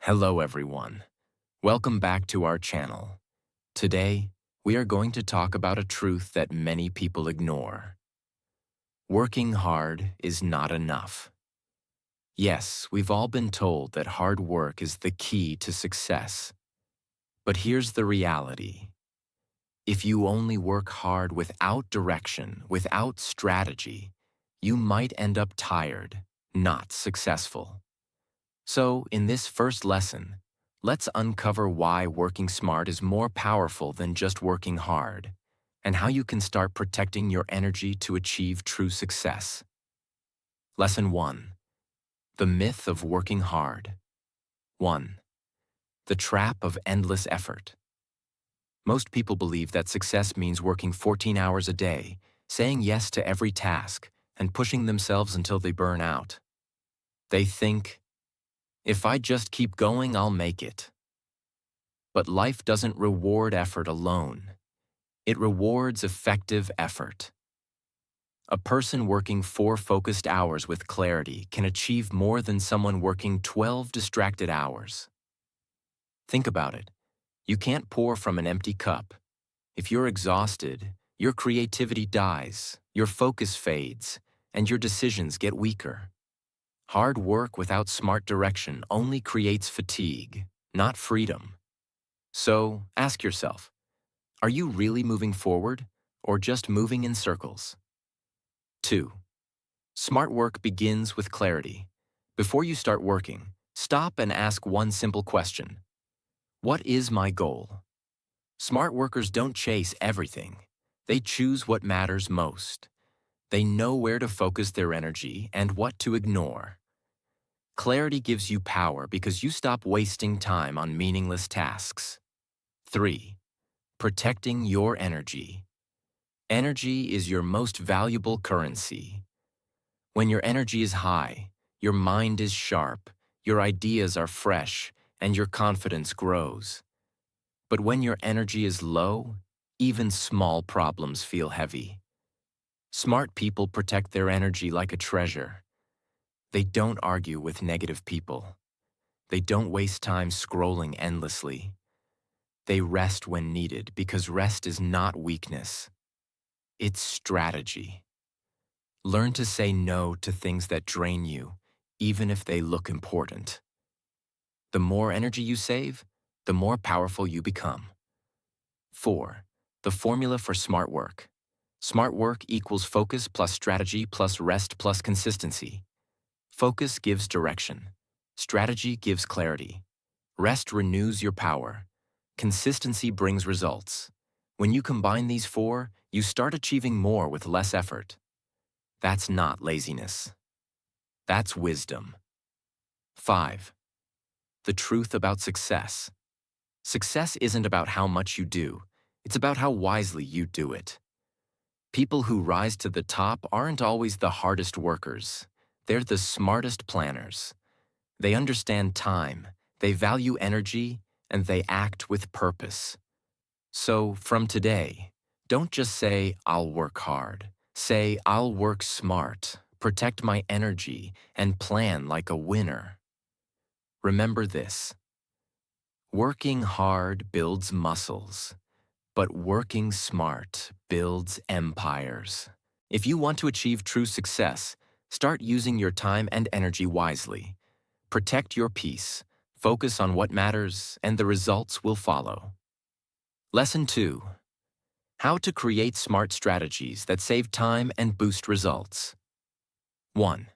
Hello everyone. Welcome back to our channel. Today, we are going to talk about a truth that many people ignore. Working hard is not enough. Yes, we've all been told that hard work is the key to success. But here's the reality. If you only work hard without direction, without strategy, you might end up tired, not successful. So, in this first lesson, let's uncover why working smart is more powerful than just working hard, and how you can start protecting your energy to achieve true success. Lesson 1. The myth of working hard. 1. The trap of endless effort. Most people believe that success means working 14 hours a day, saying yes to every task, and pushing themselves until they burn out. They think, if I just keep going, I'll make it. But life doesn't reward effort alone. It rewards effective effort. A person working 4 focused hours with clarity can achieve more than someone working 12 distracted hours. Think about it. You can't pour from an empty cup. If you're exhausted, your creativity dies, your focus fades, and your decisions get weaker. Hard work without smart direction only creates fatigue, not freedom. So, ask yourself, are you really moving forward or just moving in circles? 2. Smart work begins with clarity. Before you start working, stop and ask one simple question. What is my goal? Smart workers don't chase everything. They choose what matters most. They know where to focus their energy and what to ignore. Clarity gives you power because you stop wasting time on meaningless tasks. 3. Protecting your energy. Energy is your most valuable currency. When your energy is high, your mind is sharp, your ideas are fresh, and your confidence grows. But when your energy is low, even small problems feel heavy. Smart people protect their energy like a treasure. They don't argue with negative people. They don't waste time scrolling endlessly. They rest when needed because rest is not weakness. It's strategy. Learn to say no to things that drain you, even if they look important. The more energy you save, the more powerful you become. 4. The formula for smart work. Smart work equals focus plus strategy plus rest plus consistency. Focus gives direction. Strategy gives clarity. Rest renews your power. Consistency brings results. When you combine these 4, you start achieving more with less effort. That's not laziness. That's wisdom. 5. The truth about success. Success isn't about how much you do. It's about how wisely you do it. People who rise to the top aren't always the hardest workers. They're the smartest planners. They understand time, they value energy, and they act with purpose. So, from today, don't just say, I'll work hard. Say, I'll work smart, protect my energy, and plan like a winner. Remember this. Working hard builds muscles, but working smart builds empires. If you want to achieve true success, start using your time and energy wisely. Protect your peace, focus on what matters, and the results will follow. Lesson 2. How to create smart strategies that save time and boost results. 1.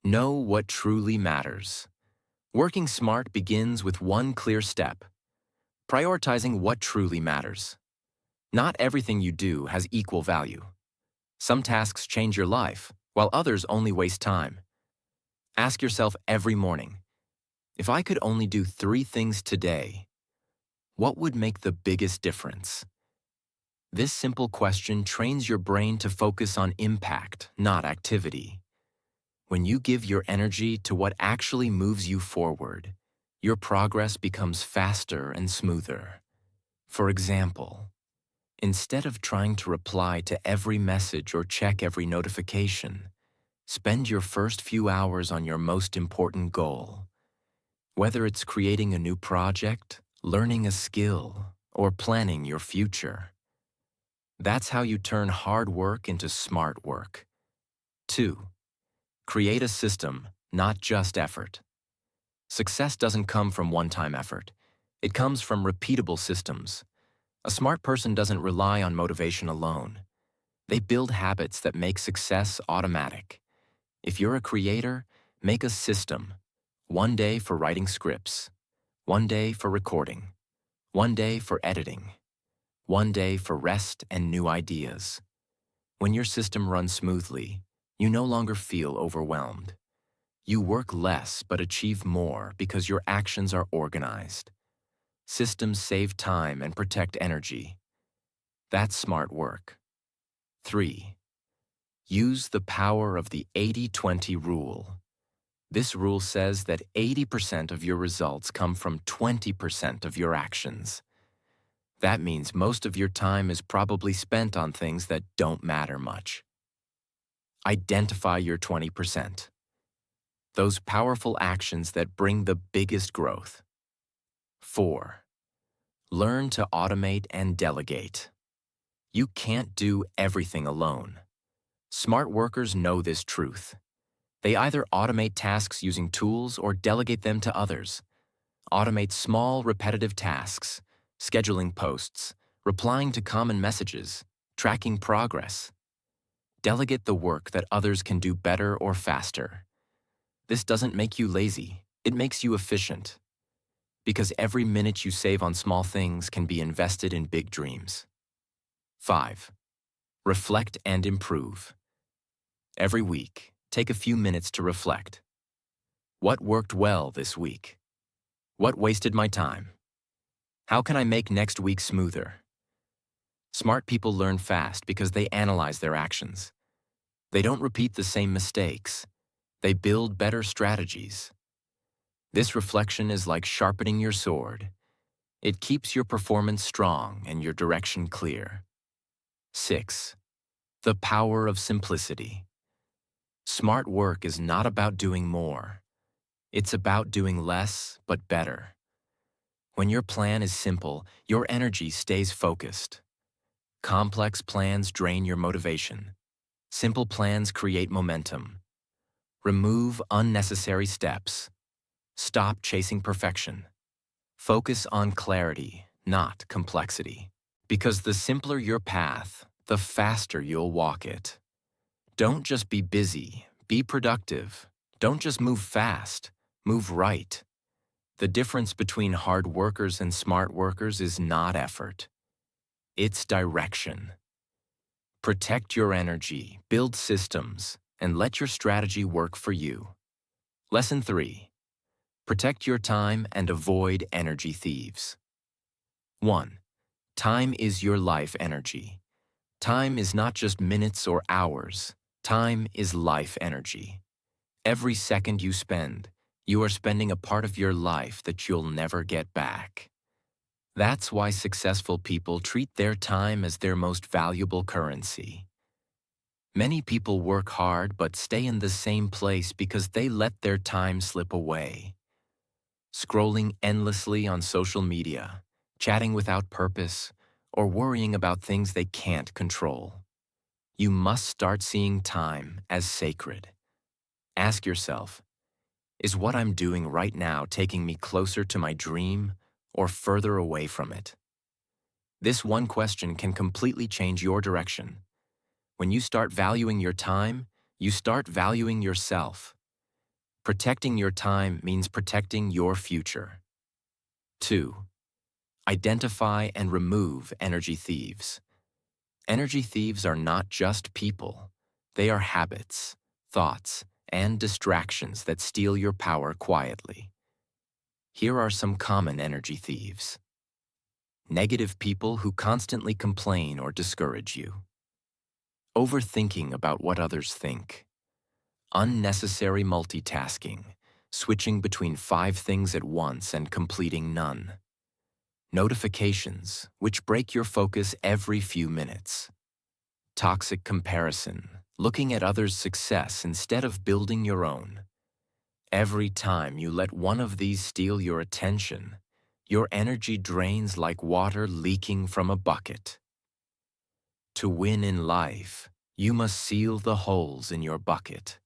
Know what truly matters. Working smart begins with one clear step. Prioritizing what truly matters. Not everything you do has equal value. Some tasks change your life, while others only waste time. Ask yourself every morning, if I could only do 3 things today, what would make the biggest difference? This simple question trains your brain to focus on impact, not activity. When you give your energy to what actually moves you forward, your progress becomes faster and smoother. For example, instead of trying to reply to every message or check every notification, spend your first few hours on your most important goal. Whether it's creating a new project, learning a skill, or planning your future. That's how you turn hard work into smart work. 2. Create a system, not just effort. Success doesn't come from one-time effort. It comes from repeatable systems. A smart person doesn't rely on motivation alone. They build habits that make success automatic. If you're a creator, make a system. One day for writing scripts. One day for recording. One day for editing. One day for rest and new ideas. When your system runs smoothly, you no longer feel overwhelmed. You work less but achieve more because your actions are organized. Systems save time and protect energy. That's smart work. 3. Use the power of the 80-20 rule. This rule says that 80% of your results come from 20% of your actions. That means most of your time is probably spent on things that don't matter much. Identify your 20%. Those powerful actions that bring the biggest growth. 4. Learn to automate and delegate. You can't do everything alone. Smart workers know this truth. They either automate tasks using tools or delegate them to others. Automate small, repetitive tasks, scheduling posts, replying to common messages, tracking progress. Delegate the work that others can do better or faster. This doesn't make you lazy, it makes you efficient. Because every minute you save on small things can be invested in big dreams. 5. Reflect and improve. Every week, take a few minutes to reflect. What worked well this week? What wasted my time? How can I make next week smoother? Smart people learn fast because they analyze their actions. They don't repeat the same mistakes. They build better strategies. This reflection is like sharpening your sword. It keeps your performance strong and your direction clear. 6. The power of simplicity. Smart work is not about doing more. It's about doing less, but better. When your plan is simple, your energy stays focused. Complex plans drain your motivation. Simple plans create momentum. Remove unnecessary steps. Stop chasing perfection. Focus on clarity, not complexity. Because the simpler your path, the faster you'll walk it. Don't just be busy, be productive. Don't just move fast, move right. The difference between hard workers and smart workers is not effort. It's direction. Protect your energy, build systems, and let your strategy work for you. Lesson 3. Protect your time and avoid energy thieves. 1. Time is your life energy. Time is not just minutes or hours. Time is life energy. Every second you spend, you are spending a part of your life that you'll never get back. That's why successful people treat their time as their most valuable currency. Many people work hard but stay in the same place because they let their time slip away. Scrolling endlessly on social media, chatting without purpose, or worrying about things they can't control. You must start seeing time as sacred. Ask yourself, is what I'm doing right now taking me closer to my dream or further away from it? This one question can completely change your direction. When you start valuing your time, you start valuing yourself. Protecting your time means protecting your future. 2. Identify and remove energy thieves. Energy thieves are not just people. They are habits, thoughts, and distractions that steal your power quietly. Here are some common energy thieves. Negative people who constantly complain or discourage you. Overthinking about what others think. Unnecessary multitasking, switching between 5 things at once and completing none. Notifications, which break your focus every few minutes. Toxic comparison, looking at others' success instead of building your own. Every time you let one of these steal your attention, your energy drains like water leaking from a bucket. To win in life, you must seal the holes in your bucket.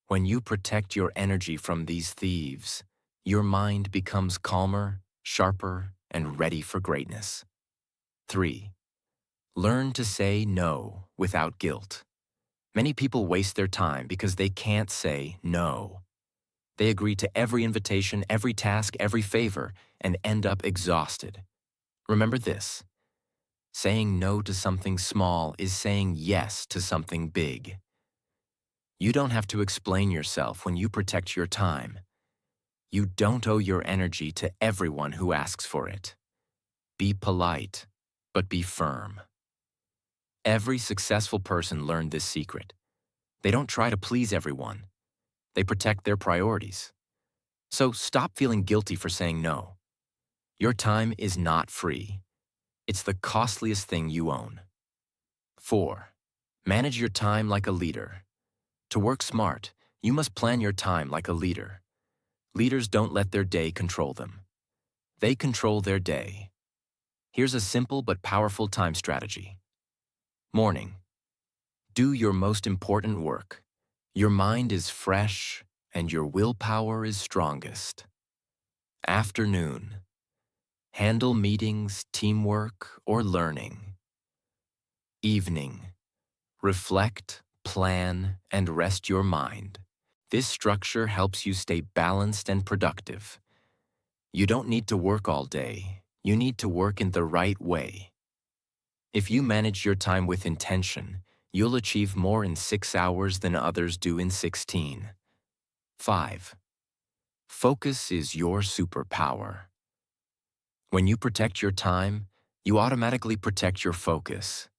When you protect your energy from these thieves, your mind becomes calmer, sharper, and ready for greatness. 3. Learn to say no without guilt. Many people waste their time because they can't say no. They agree to every invitation, every task, every favor, and end up exhausted. Remember this: saying no to something small is saying yes to something big. You don't have to explain yourself when you protect your time. You don't owe your energy to everyone who asks for it. Be polite, but be firm. Every successful person learned this secret. They don't try to please everyone. They protect their priorities. So stop feeling guilty for saying no. Your time is not free. It's the costliest thing you own. 4. Manage your time like a leader. To work smart, you must plan your time like a leader. Leaders don't let their day control them. They control their day. Here's a simple but powerful time strategy. Morning. Do your most important work. Your mind is fresh and your willpower is strongest. Afternoon. Handle meetings, teamwork, or learning. Evening. Reflect, plan, and rest your mind. This structure helps you stay balanced and productive. You don't need to work all day. You need to work in the right way. If you manage your time with intention, you'll achieve more in 6 hours than others do in 16. 5. Focus is your superpower. When you protect your time, you automatically protect your focus.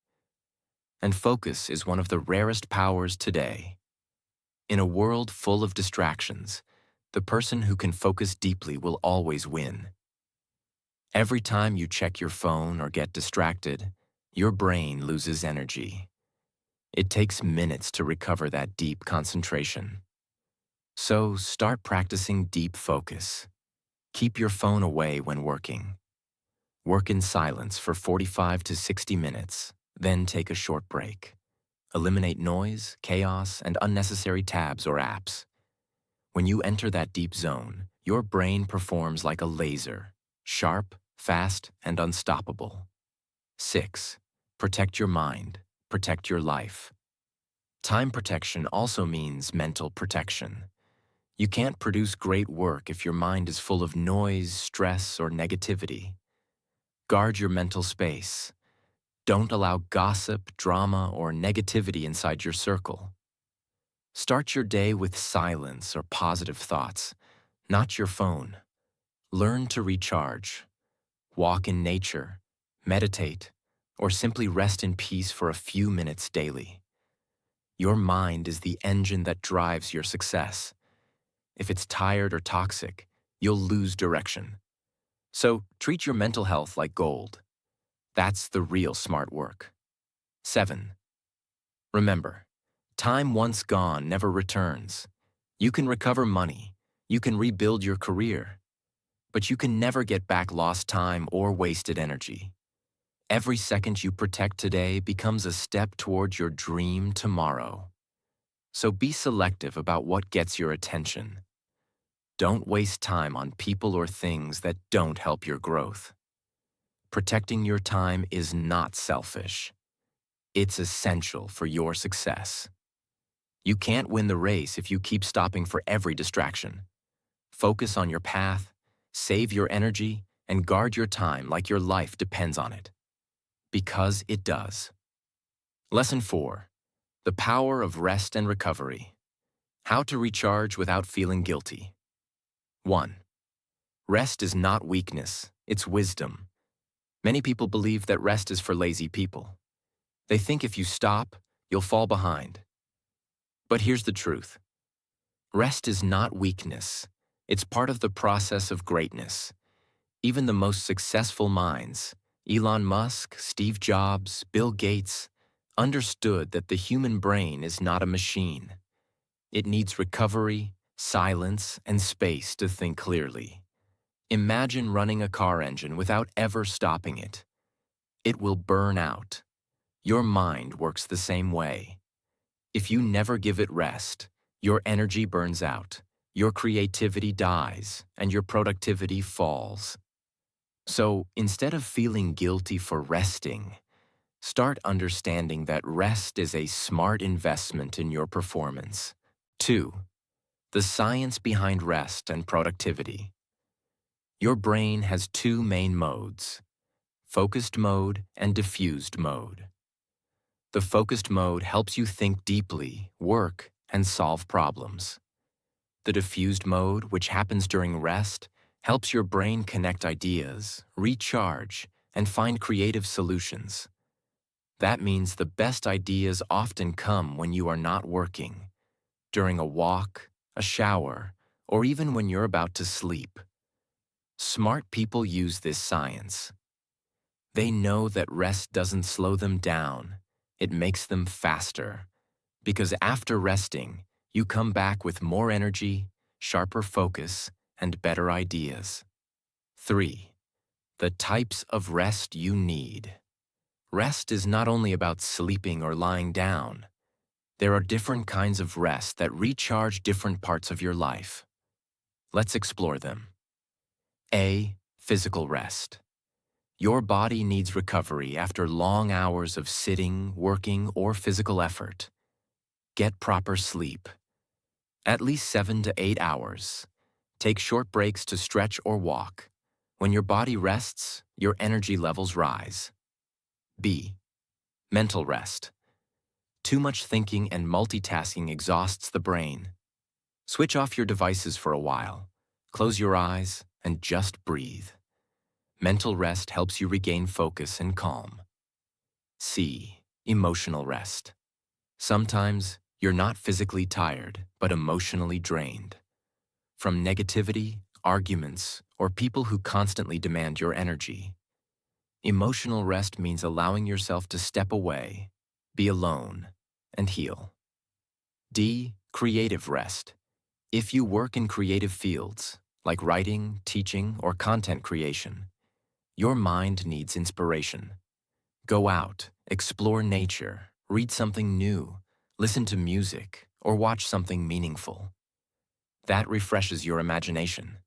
And focus is one of the rarest powers today. In a world full of distractions, the person who can focus deeply will always win. Every time you check your phone or get distracted, your brain loses energy. It takes minutes to recover that deep concentration. So start practicing deep focus. Keep your phone away when working. Work in silence for 45 to 60 minutes, then take a short break. Eliminate noise, chaos, and unnecessary tabs or apps. When you enter that deep zone, your brain performs like a laser, sharp, fast, and unstoppable. 6. Protect your mind. Protect your life. Time protection also means mental protection. You can't produce great work if your mind is full of noise, stress, or negativity. Guard your mental space. Don't allow gossip, drama, or negativity inside your circle. Start your day with silence or positive thoughts, not your phone. Learn to recharge. Walk in nature, meditate, or simply rest in peace for a few minutes daily. Your mind is the engine that drives your success. If it's tired or toxic, you'll lose direction. So treat your mental health like gold. That's the real smart work. 7. Remember, time once gone never returns. You can recover money, you can rebuild your career, but you can never get back lost time or wasted energy. Every second you protect today becomes a step towards your dream tomorrow. So be selective about what gets your attention. Don't waste time on people or things that don't help your growth. Protecting your time is not selfish. It's essential for your success. You can't win the race if you keep stopping for every distraction. Focus on your path, save your energy, and guard your time like your life depends on it. Because it does. Lesson 4. The power of rest and recovery. How to recharge without feeling guilty. 1. Rest is not weakness, it's wisdom. Many people believe that rest is for lazy people. They think if you stop, you'll fall behind. But here's the truth. Rest is not weakness. It's part of the process of greatness. Even the most successful minds, Elon Musk, Steve Jobs, Bill Gates, understood that the human brain is not a machine. It needs recovery, silence, and space to think clearly. Imagine running a car engine without ever stopping it. It will burn out. Your mind works the same way. If you never give it rest, your energy burns out, your creativity dies, and your productivity falls. So instead of feeling guilty for resting, start understanding that rest is a smart investment in your performance. 2. The science behind rest and productivity. Your brain has two main modes: focused mode and diffused mode. The focused mode helps you think deeply, work, and solve problems. The diffused mode, which happens during rest, helps your brain connect ideas, recharge, and find creative solutions. That means the best ideas often come when you are not working, during a walk, a shower, or even when you're about to sleep. Smart people use this science. They know that rest doesn't slow them down, it makes them faster. Because after resting, you come back with more energy, sharper focus, and better ideas. 3. The types of rest you need. Rest is not only about sleeping or lying down. There are different kinds of rest that recharge different parts of your life. Let's explore them. A. Physical rest. Your body needs recovery after long hours of sitting, working, or physical effort. Get proper sleep. At least 7 to 8 hours. Take short breaks to stretch or walk. When your body rests, your energy levels rise. B. Mental rest. Too much thinking and multitasking exhausts the brain. Switch off your devices for a while. Close your eyes and just breathe. Mental rest helps you regain focus and calm. C. Emotional rest. Sometimes you're not physically tired, but emotionally drained. From negativity, arguments, or people who constantly demand your energy. Emotional rest means allowing yourself to step away, be alone, and heal. D. Creative rest. If you work in creative fields, like writing, teaching, or content creation, your mind needs inspiration. Go out, explore nature, read something new, listen to music, or watch something meaningful. That refreshes your imagination.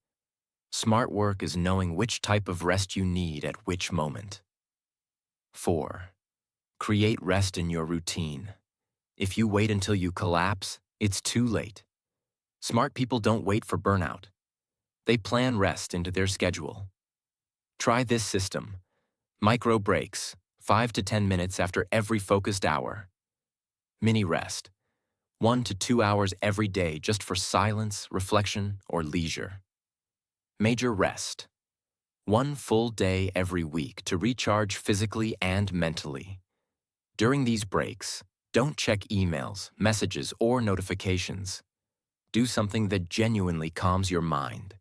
Smart work is knowing which type of rest you need at which moment. 4. Create rest in your routine. If you wait until you collapse, it's too late. Smart people don't wait for burnout. They plan rest into their schedule. Try this system. Micro breaks, 5 to 10 minutes after every focused hour. Mini rest, 1 to 2 hours every day just for silence, reflection, or leisure. Major rest, 1 full day every week to recharge physically and mentally. During these breaks, don't check emails, messages, or notifications. Do something that genuinely calms your mind.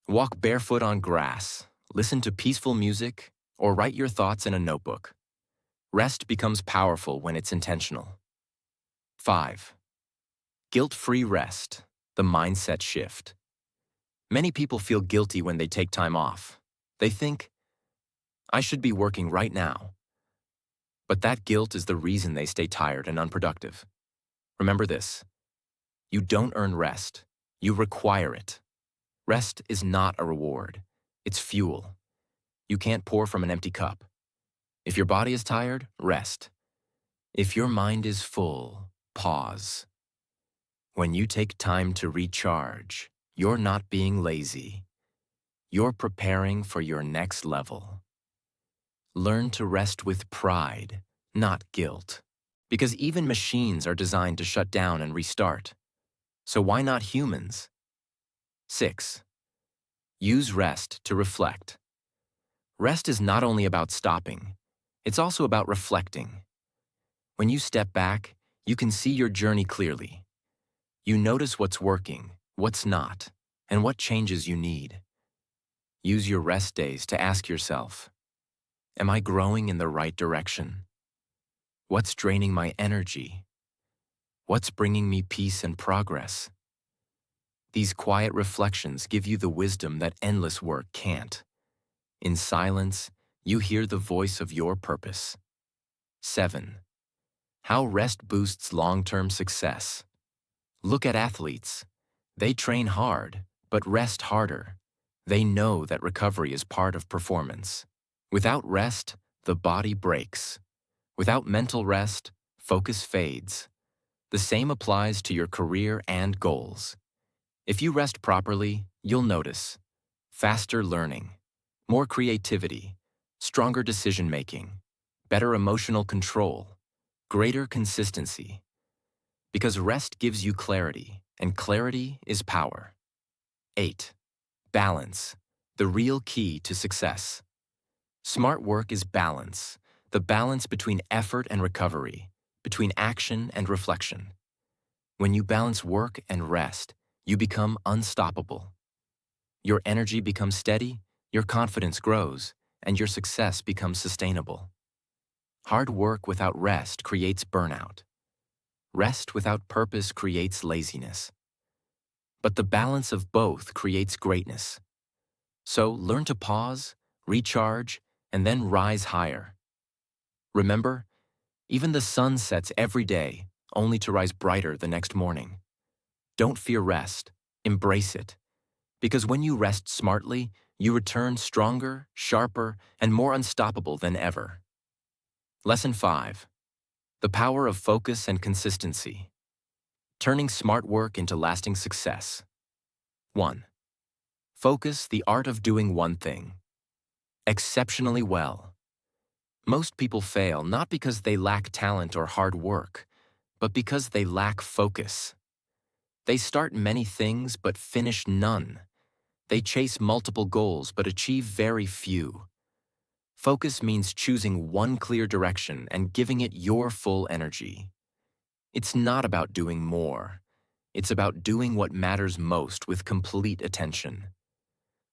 Walk barefoot on grass, listen to peaceful music, or write your thoughts in a notebook. Rest becomes powerful when it's intentional. 5. Guilt-free rest, the mindset shift. Many people feel guilty when they take time off. They think, I should be working right now. But that guilt is the reason they stay tired and unproductive. Remember this: you don't earn rest, you require it. Rest is not a reward, it's fuel. You can't pour from an empty cup. If your body is tired, rest. If your mind is full, pause. When you take time to recharge, you're not being lazy. You're preparing for your next level. Learn to rest with pride, not guilt. Because even machines are designed to shut down and restart. So why not humans? 6. Use rest to reflect. Rest is not only about stopping, it's also about reflecting. When you step back, you can see your journey clearly. You notice what's working, what's not, and what changes you need. Use your rest days to ask yourself, am I growing in the right direction? What's draining my energy? What's bringing me peace and progress? These quiet reflections give you the wisdom that endless work can't. In silence, you hear the voice of your purpose. 7. How rest boosts long-term success. Look at athletes. They train hard, but rest harder. They know that recovery is part of performance. Without rest, the body breaks. Without mental rest, focus fades. The same applies to your career and goals. If you rest properly, you'll notice faster learning, more creativity, stronger decision-making, better emotional control, greater consistency. Because rest gives you clarity, and clarity is power. 8. Balance, the real key to success. Smart work is balance, the balance between effort and recovery, between action and reflection. When you balance work and rest, you become unstoppable. Your energy becomes steady, your confidence grows, and your success becomes sustainable. Hard work without rest creates burnout. Rest without purpose creates laziness. But the balance of both creates greatness. So learn to pause, recharge, and then rise higher. Remember, even the sun sets every day, only to rise brighter the next morning. Don't fear rest, embrace it. Because when you rest smartly, you return stronger, sharper, and more unstoppable than ever. Lesson 5. The power of focus and consistency. Turning smart work into lasting success. 1. Focus, the art of doing one thing exceptionally well. Most people fail not because they lack talent or hard work, but because they lack focus. They start many things but finish none. They chase multiple goals but achieve very few. Focus means choosing one clear direction and giving it your full energy. It's not about doing more. It's about doing what matters most with complete attention.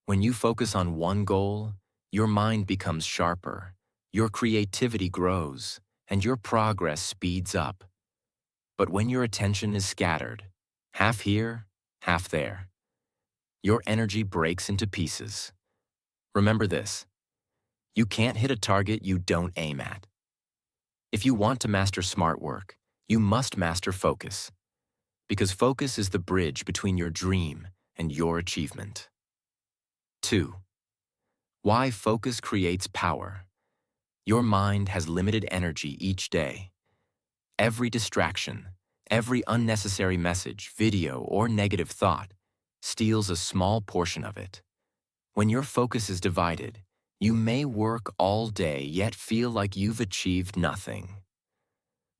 When you focus on one goal, your mind becomes sharper, your creativity grows, and your progress speeds up. But when your attention is scattered, half here, half there, your energy breaks into pieces. Remember this: you can't hit a target you don't aim at. If you want to master smart work, you must master focus, because focus is the bridge between your dream and your achievement. 2. Why focus creates power. Your mind has limited energy each day. Every distraction, every unnecessary message, video, or negative thought steals a small portion of it. When your focus is divided, you may work all day yet feel like you've achieved nothing.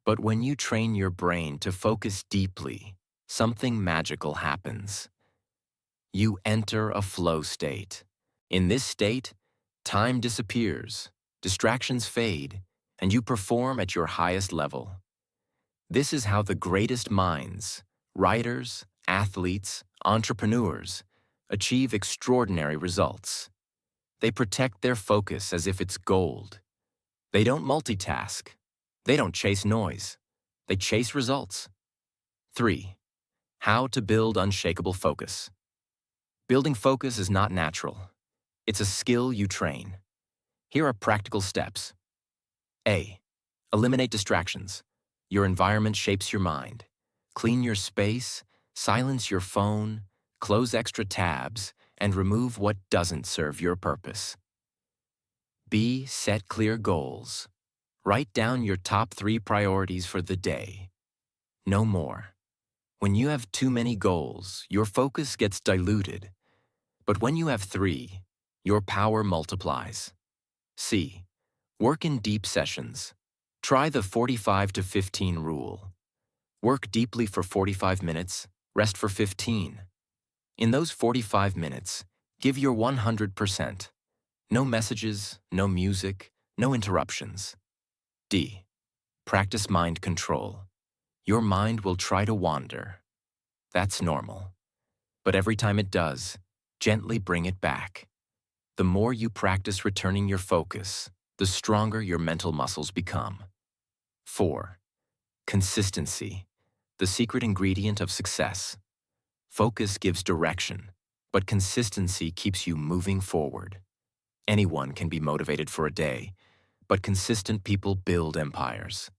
But when you train your brain to focus deeply, something magical happens. You enter a flow state. In this state, time disappears, distractions fade, and you perform at your highest level. This is how the greatest minds, writers, athletes, entrepreneurs, achieve extraordinary results. They protect their focus as if it's gold. They don't multitask. They don't chase noise. They chase results. 3. How to build unshakable focus. Building focus is not natural. It's a skill you train. Here are practical steps. A. Eliminate distractions. Your environment shapes your mind. Clean your space, silence your phone, close extra tabs, and remove what doesn't serve your purpose. B. Set clear goals. Write down your top 3 priorities for the day. No more. When you have too many goals, your focus gets diluted. But when you have 3, your power multiplies. C. Work in deep sessions. Try the 45 to 15 rule. Work deeply for 45 minutes, rest for 15. In those 45 minutes, give your 100%. No messages, no music, no interruptions. D. Practice mind control. Your mind will try to wander. That's normal. But every time it does, gently bring it back. The more you practice returning your focus, the stronger your mental muscles become. 4. Consistency, the secret ingredient of success. Focus gives direction, but consistency keeps you moving forward. Anyone can be motivated for a day, but consistent people build empires.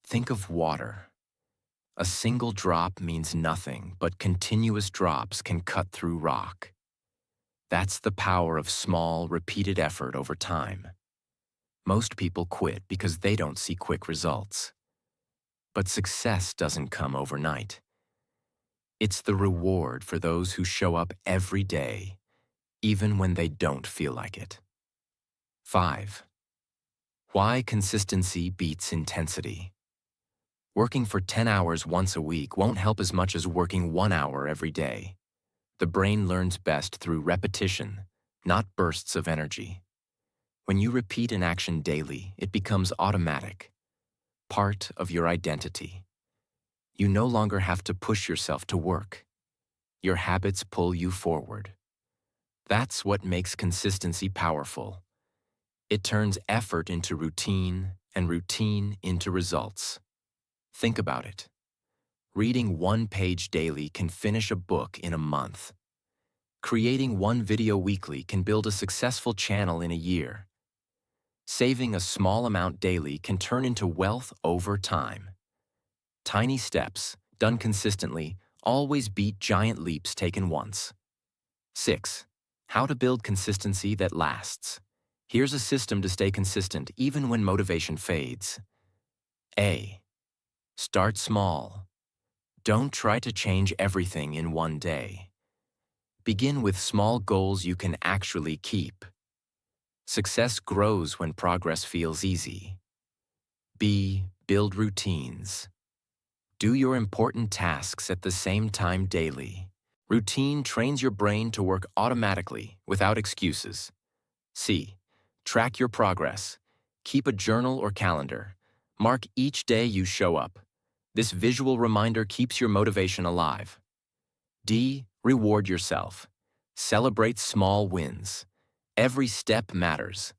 Think of water. A single drop means nothing, but continuous drops can cut through rock. That's the power of small, repeated effort over time. Most people quit because they don't see quick results. But success doesn't come overnight. It's the reward for those who show up every day, even when they don't feel like it. 5. Why consistency beats intensity. Working for 10 hours once a week won't help as much as working 1 hour every day. The brain learns best through repetition, not bursts of energy. When you repeat an action daily, it becomes automatic, part of your identity. You no longer have to push yourself to work. Your habits pull you forward. That's what makes consistency powerful. It turns effort into routine and routine into results. Think about it. Reading 1 page daily can finish a book in a month. Creating 1 video weekly can build a successful channel in a year. Saving a small amount daily can turn into wealth over time. Tiny steps, done consistently, always beat giant leaps taken once. 6. How to build consistency that lasts. Here's a system to stay consistent even when motivation fades. A. Start small. Don't try to change everything in one day. Begin with small goals you can actually keep. Success grows when progress feels easy. B. Build routines. Do your important tasks at the same time daily. Routine trains your brain to work automatically without excuses. C. Track your progress. Keep a journal or calendar. Mark each day you show up. This visual reminder keeps your motivation alive. D. Reward yourself. Celebrate small wins. Every step matters.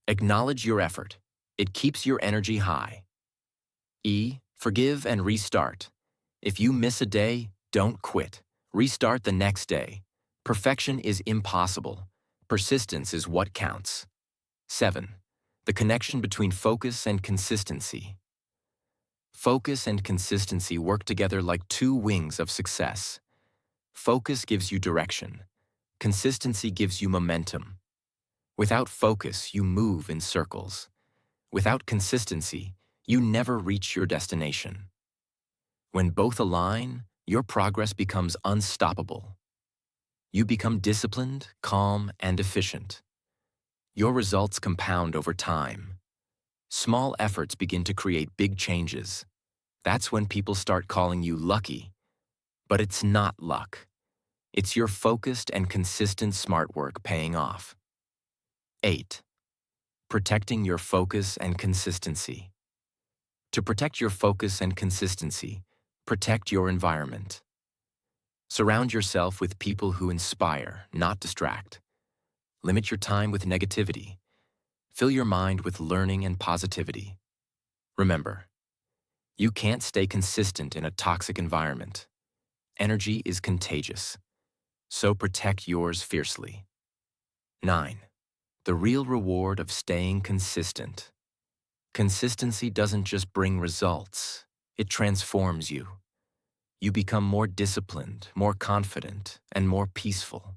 Acknowledge your effort. It keeps your energy high. E. Forgive and restart. If you miss a day, don't quit. Restart the next day. Perfection is impossible. Persistence is what counts. 7. The connection between focus and consistency. Focus and consistency work together like 2 wings of success. Focus gives you direction. Consistency gives you momentum. Without focus, you move in circles. Without consistency, you never reach your destination. When both align, your progress becomes unstoppable. You become disciplined, calm, and efficient. Your results compound over time. Small efforts begin to create big changes. That's when people start calling you lucky. But it's not luck. It's your focused and consistent smart work paying off. 8. Protecting your focus and consistency. To protect your focus and consistency, protect your environment. Surround yourself with people who inspire, not distract. Limit your time with negativity. Fill your mind with learning and positivity. Remember, you can't stay consistent in a toxic environment. Energy is contagious, so protect yours fiercely. 9. The real reward of staying consistent. Consistency doesn't just bring results, it transforms you. You become more disciplined, more confident, and more peaceful.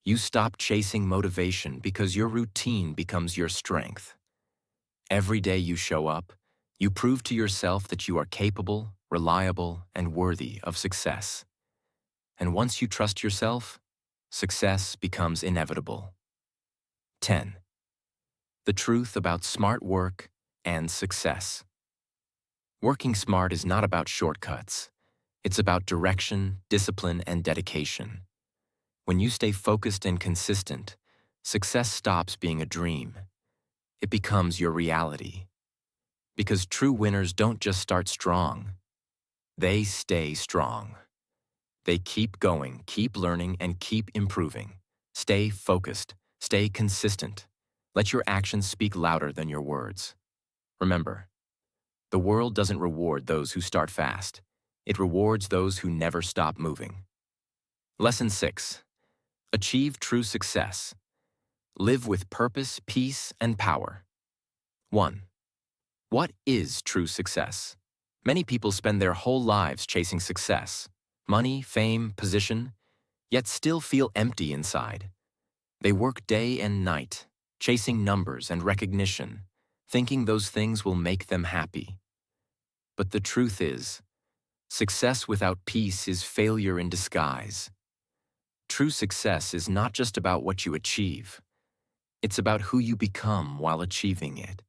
You stop chasing motivation because your routine becomes your strength. Every day you show up, you prove to yourself that you are capable, reliable, and worthy of success. And once you trust yourself, success becomes inevitable. 10. The truth about smart work and success. Working smart is not about shortcuts. It's about direction, discipline, and dedication. When you stay focused and consistent, success stops being a dream. It becomes your reality. Because true winners don't just start strong. They stay strong. They keep going, keep learning, and keep improving. Stay focused. Stay consistent. Let your actions speak louder than your words. Remember, the world doesn't reward those who start fast. It rewards those who never stop moving. Lesson 6. Achieve true success. Live with purpose, peace, and power. 1. What is true success? Many people spend their whole lives chasing success, money, fame, position, yet still feel empty inside. They work day and night, chasing numbers and recognition, thinking those things will make them happy. But the truth is, success without peace is failure in disguise. True success is not just about what you achieve. It's about who you become while achieving it.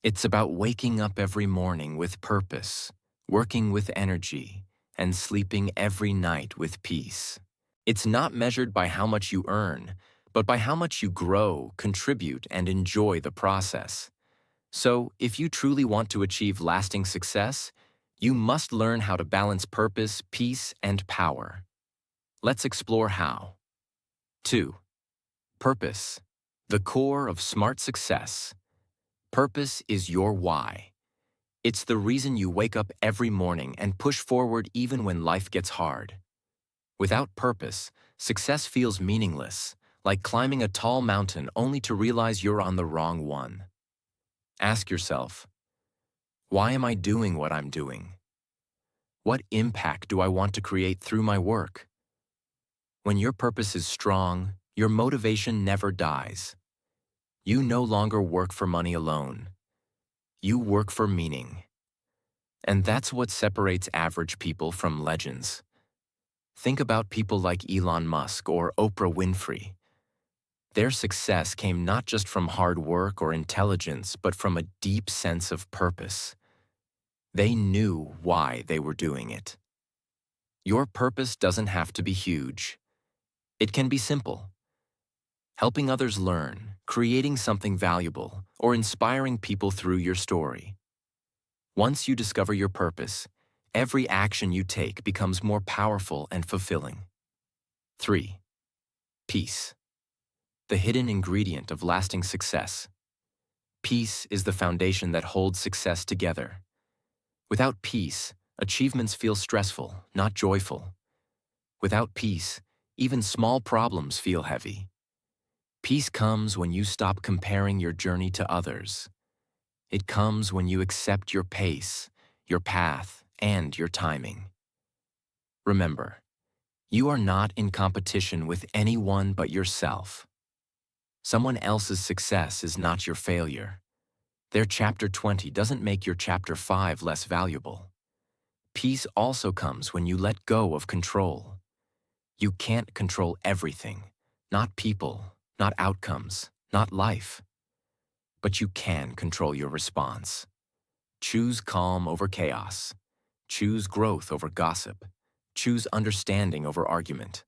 It's about waking up every morning with purpose, working with energy, and sleeping every night with peace. It's not measured by how much you earn, but by how much you grow, contribute, and enjoy the process. So, if you truly want to achieve lasting success, you must learn how to balance purpose, peace, and power. Let's explore how. 2. Purpose, the core of smart success. Purpose is your why. It's the reason you wake up every morning and push forward even when life gets hard. Without purpose, success feels meaningless, like climbing a tall mountain only to realize you're on the wrong one. Ask yourself, why am I doing what I'm doing? What impact do I want to create through my work? When your purpose is strong, your motivation never dies. You no longer work for money alone. You work for meaning. And that's what separates average people from legends. Think about people like Elon Musk or Oprah Winfrey. Their success came not just from hard work or intelligence, but from a deep sense of purpose. They knew why they were doing it. Your purpose doesn't have to be huge. It can be simple. Helping others learn, creating something valuable, or inspiring people through your story. Once you discover your purpose, every action you take becomes more powerful and fulfilling. 3. Peace, the hidden ingredient of lasting success. Peace is the foundation that holds success together. Without peace, achievements feel stressful, not joyful. Without peace, even small problems feel heavy. Peace comes when you stop comparing your journey to others. It comes when you accept your pace, your path, and your timing. Remember, you are not in competition with anyone but yourself. Someone else's success is not your failure. Their chapter 20 doesn't make your chapter 5 less valuable. Peace also comes when you let go of control. You can't control everything, not people, not outcomes, not life. But you can control your response. Choose calm over chaos. Choose growth over gossip. Choose understanding over argument.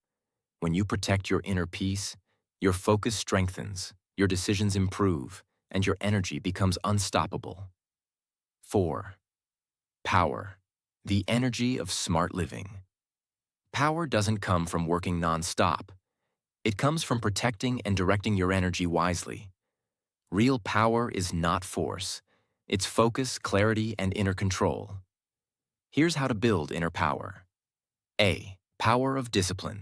When you protect your inner peace, your focus strengthens, your decisions improve, and your energy becomes unstoppable. 4. Power, the energy of smart living. Power doesn't come from working non-stop. It comes from protecting and directing your energy wisely. Real power is not force. It's focus, clarity, and inner control. Here's how to build inner power. A. Power of discipline.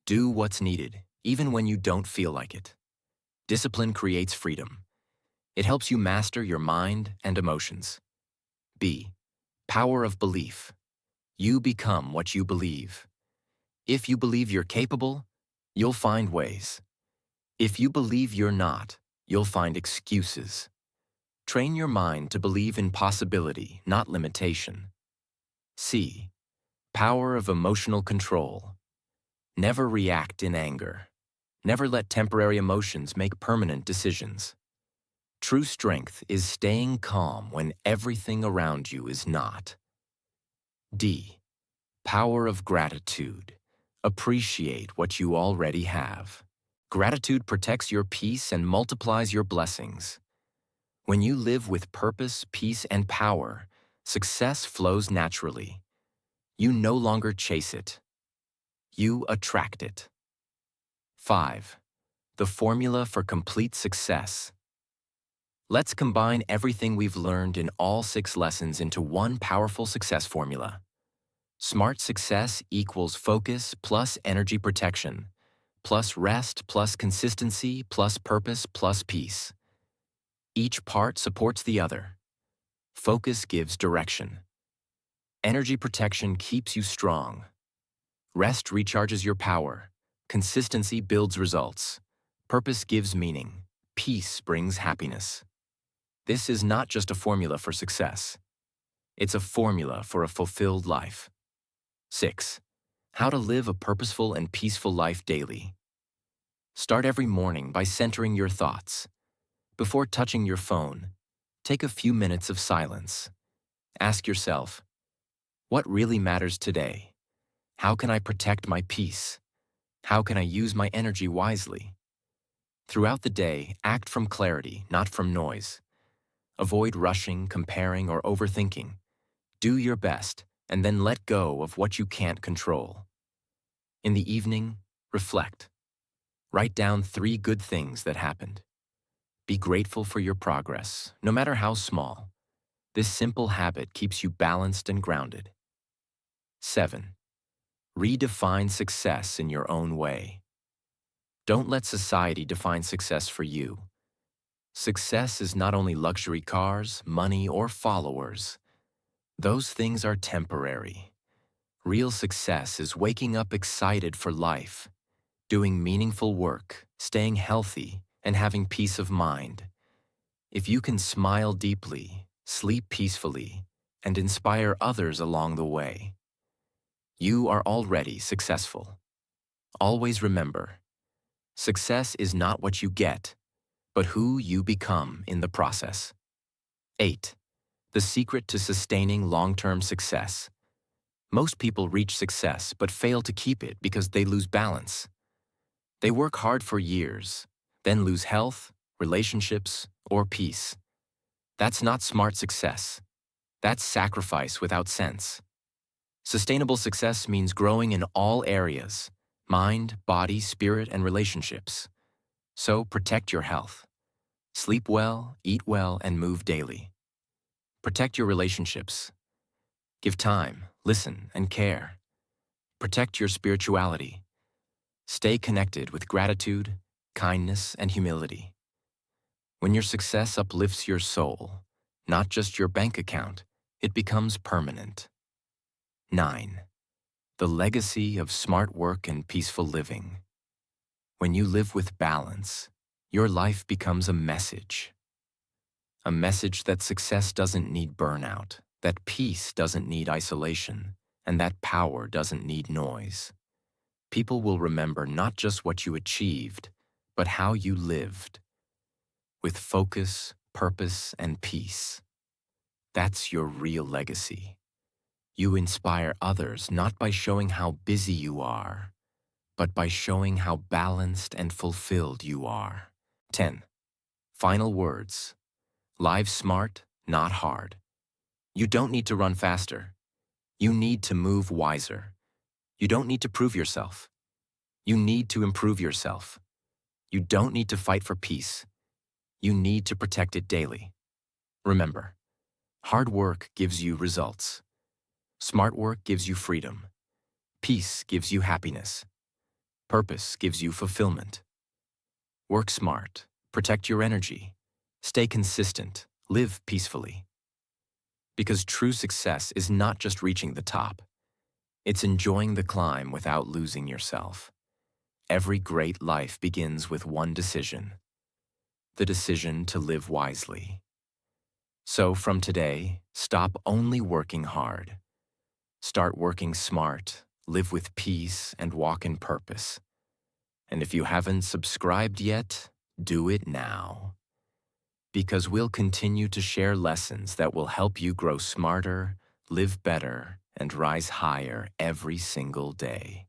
Do what's needed, even when you don't feel like it. Discipline creates freedom. It helps you master your mind and emotions. B. Power of belief. You become what you believe. If you believe you're capable, you'll find ways. If you believe you're not, you'll find excuses. Train your mind to believe in possibility, not limitation. C. Power of emotional control. Never react in anger. Never let temporary emotions make permanent decisions. True strength is staying calm when everything around you is not. D. Power of gratitude. Appreciate what you already have. Gratitude protects your peace and multiplies your blessings. When you live with purpose, peace, and power, success flows naturally. You no longer chase it. You attract it. 5. The formula for complete success. Let's combine everything we've learned in all 6 lessons into one powerful success formula. Smart success equals focus plus energy protection, plus rest plus consistency plus purpose plus peace. Each part supports the other. Focus gives direction. Energy protection keeps you strong. Rest recharges your power. Consistency builds results. Purpose gives meaning. Peace brings happiness. This is not just a formula for success. It's a formula for a fulfilled life. 6. How to live a purposeful and peaceful life daily. Start every morning by centering your thoughts. Before touching your phone, take a few minutes of silence. Ask yourself, what really matters today? How can I protect my peace? How can I use my energy wisely? Throughout the day, act from clarity, not from noise. Avoid rushing, comparing, or overthinking. Do your best, and then let go of what you can't control. In the evening, reflect. Write down 3 good things that happened. Be grateful for your progress, no matter how small. This simple habit keeps you balanced and grounded. 7. Redefine success in your own way. Don't let society define success for you. Success is not only luxury cars, money, or followers. Those things are temporary. Real success is waking up excited for life, doing meaningful work, staying healthy, and having peace of mind. If you can smile deeply, sleep peacefully, and inspire others along the way, you are already successful. Always remember, success is not what you get, but who you become in the process. 8. The secret to sustaining long-term success. Most people reach success but fail to keep it because they lose balance. They work hard for years, then lose health, relationships, or peace. That's not smart success. That's sacrifice without sense. Sustainable success means growing in all areas: mind, body, spirit, and relationships. So protect your health. Sleep well, eat well, and move daily. Protect your relationships. Give time, listen, and care. Protect your spirituality. Stay connected with gratitude, kindness, and humility. When your success uplifts your soul, not just your bank account, it becomes permanent. 9. The legacy of smart work and peaceful living. When you live with balance, your life becomes a message. A message that success doesn't need burnout, that peace doesn't need isolation, and that power doesn't need noise. People will remember not just what you achieved, but how you lived. With focus, purpose, and peace. That's your real legacy. You inspire others not by showing how busy you are, but by showing how balanced and fulfilled you are. 10. Final words. Live smart, not hard. You don't need to run faster. You need to move wiser. You don't need to prove yourself. You need to improve yourself. You don't need to fight for peace. You need to protect it daily. Remember, hard work gives you results. Smart work gives you freedom. Peace gives you happiness. Purpose gives you fulfillment. Work smart. Protect your energy. Stay consistent. Live peacefully. Because true success is not just reaching the top. It's enjoying the climb without losing yourself. Every great life begins with one decision. The decision to live wisely. So from today, stop only working hard. Start working smart, live with peace, and walk in purpose. And if you haven't subscribed yet, do it now. Because we'll continue to share lessons that will help you grow smarter, live better, and rise higher every single day.